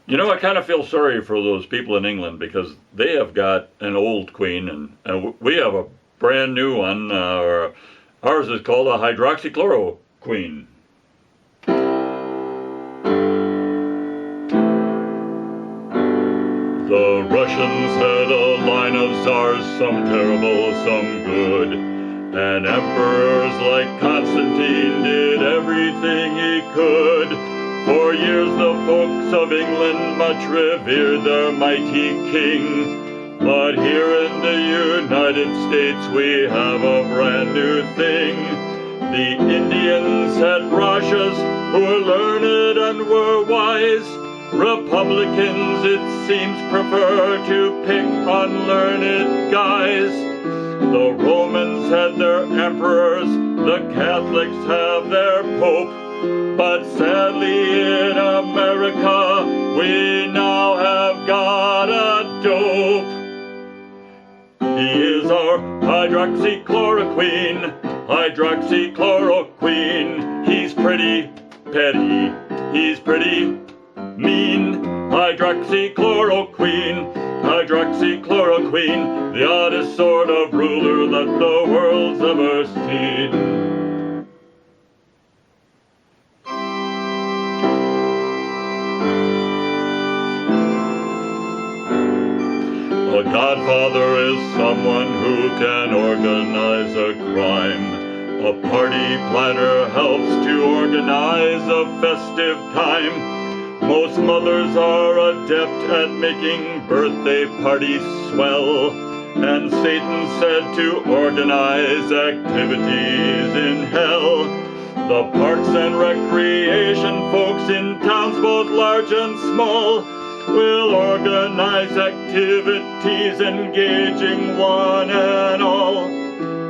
You know, I kind of feel sorry for those people in England because they have got an old queen and we have a brand new one. Ours is called a Hydroxychloro Queen. The Russians had a line of Tsars, some terrible, some good. And emperors like Constantine did everything he could. For years the folks of England much revered their mighty king. But here in the United States we have a brand new thing. The Indians had rajahs who were learned and were wise. Republicans, it seems, prefer to pick unlearned guys. The Romans had their emperors, the Catholics have their pope. But sadly in America, we now have got a dope. He is our Hydroxychloro Queen, Hydroxychloro Queen. He's pretty petty, he's pretty mean. Hydroxychloro Queen, Hydroxychloro Queen, the oddest sort of ruler that the world's ever seen. A godfather is someone who can organize a crime. A party planner helps to organize a festive time. Most mothers are adept at making birthday parties swell, and Satan said to organize activities in hell. The parks and recreation folks in towns both large and small will organize activities engaging one and all.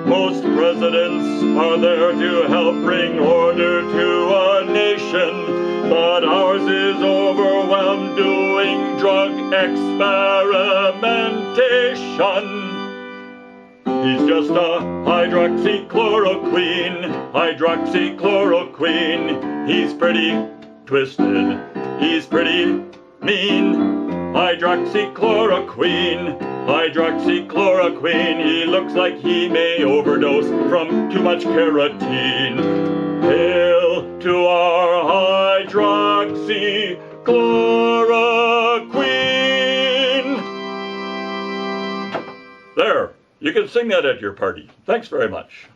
Most presidents are there to help bring order to a nation, but ours is overwhelmed doing drug experimentation. He's just a Hydroxychloro Queen, Hydroxychloro Queen. He's pretty twisted, he's pretty mean. Hydroxychloro Queen, Hydroxychloro Queen. He looks like he may overdose from too much carotene. Hail to our Hydroxychloro Queen. There, you can sing that at your party. Thanks very much.